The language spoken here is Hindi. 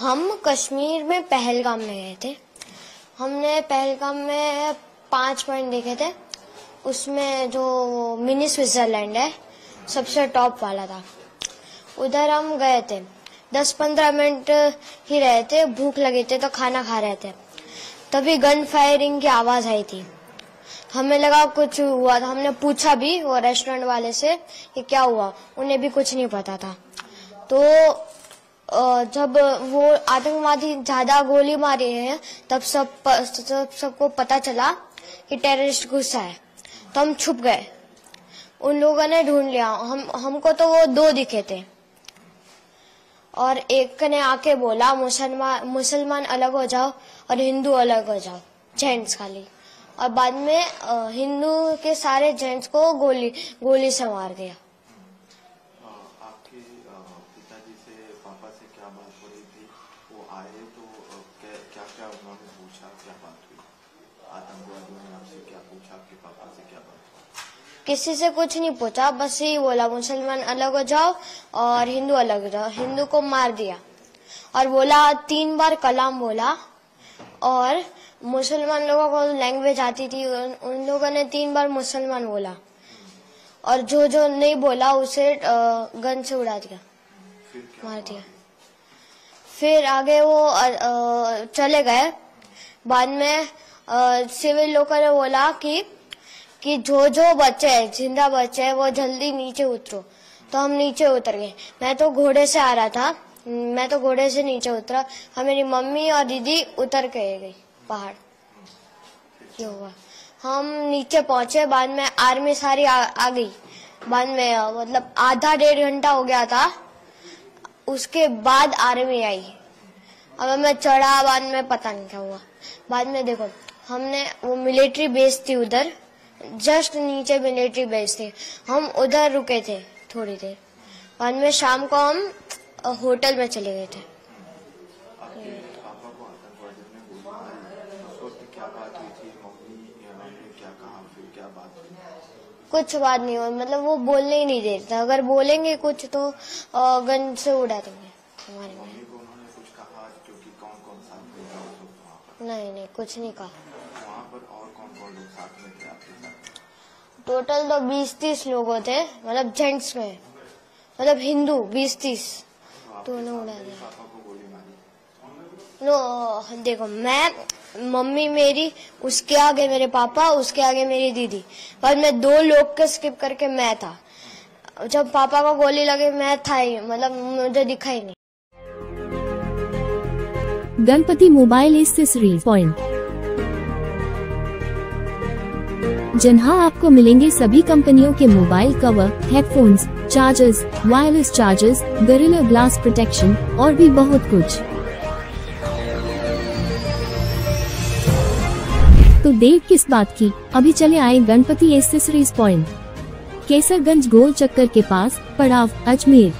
हम कश्मीर में पहलगाम में गए थे। हमने पहलगाम में 5 पॉइंट देखे थे। उसमें जो मिनी स्विट्जरलैंड है सबसे टॉप वाला था। उधर हम गए थे, 10-15 मिनट ही रहे थे। भूख लगी थी तो खाना खा रहे थे, तभी गन फायरिंग की आवाज आई थी। हमें लगा कुछ हुआ था। हमने पूछा भी वो रेस्टोरेंट वाले से कि क्या हुआ, उन्हें भी कुछ नहीं पता था। तो जब वो आतंकवादी ज्यादा गोली मारी है तब सबको पता चला कि टेररिस्ट घुसा है, तो हम छुप गए। उन लोगों ने ढूंढ लिया। हमको तो वो 2 दिखे थे और एक ने आके बोला मुसलमान अलग हो जाओ और हिंदू अलग हो जाओ, जेंट्स खाली। और बाद में हिंदू के सारे जेंट्स को गोली से मार दिया। आपके पिताजी से पापा से क्या बात हो रही थी? वो आए तो क्या क्या उन्होंने पूछा, क्या बात हुई? आतंकवादियों ने आपसे क्या पूछा, आपके पापा से क्या बात हुई? किसी से कुछ नहीं पूछा, बस यही बोला मुसलमान अलग हो जाओ और हिंदू अलग हो जाओ। हिंदू को मार दिया और बोला 3 बार कलाम बोला। और मुसलमान लोगों को लैंग्वेज आती थी, उन लोगों ने 3 बार मुसलमान बोला और जो नहीं बोला उसे गन से उड़ा दिया, मार दिया। फिर आगे वो चले गए। बाद में सिविल लोगों ने बोला कि जो बच्चे हैं, जिंदा बच्चे हैं, वो जल्दी नीचे उतरो। तो हम नीचे उतर गए। मैं तो घोड़े से आ रहा था, मैं तो घोड़े से नीचे उतरा और मेरी मम्मी और दीदी उतर के गई पहाड़। ये हुआ, हम नीचे पहुंचे। बाद में आर्मी सारी आ गई। बाद में मतलब आधा 1.5 घंटा हो गया था, उसके बाद आर्मी आई। अब मैं चढ़ा, बाद में पता नहीं क्या हुआ। बाद में देखो, हमने वो मिलिट्री बेस थी उधर, जस्ट नीचे मिलिट्री बेस थी। हम उधर रुके थे थोड़ी देर। बाद में शाम को हम होटल में चले गए थे। पापा को आतंकवादियों ने गोली मारी, उस वक्त क्या बात हुई थी? मम्मी ने क्या कहा, फिर क्या बात हुई? कुछ बात नहीं हुई, मतलब वो बोलने ही नहीं देते। अगर बोलेंगे कुछ तो गन से उड़ा देंगे हमारे। मम्मी को उन्होंने कुछ कहा क्योंकि कौन साथ में था उस वक्त वहाँ पर? नहीं, कुछ नहीं कहा। वहाँ पर और कौन लोग साथ में थे आपके साथ? टोटल तो 20-30 लोग थे, मतलब जेंट्स में, मतलब हिंदू 20-30 दोनों उड़ा दिया। पापा को गोली मारी? नो, देखो, मैं, मम्मी मेरी, उसके आगे मेरे पापा, उसके आगे मेरी दीदी। पर मैं 2 लोग के स्किप करके मैं था। जब पापा को गोली लगी मैं था ही, मतलब मुझे दिखा ही नहीं। गणपति मोबाइल एक्सेसरीज पॉइंट, जहां आपको मिलेंगे सभी कंपनियों के mobile cover, headphones, chargers, wireless chargers, gorilla glass protection और भी बहुत कुछ। तो देर किस बात की, अभी चले आए गणपति एक्सेसरीज पॉइंट, केसरगंज गोल चक्कर के पास, पड़ाव, अजमेर।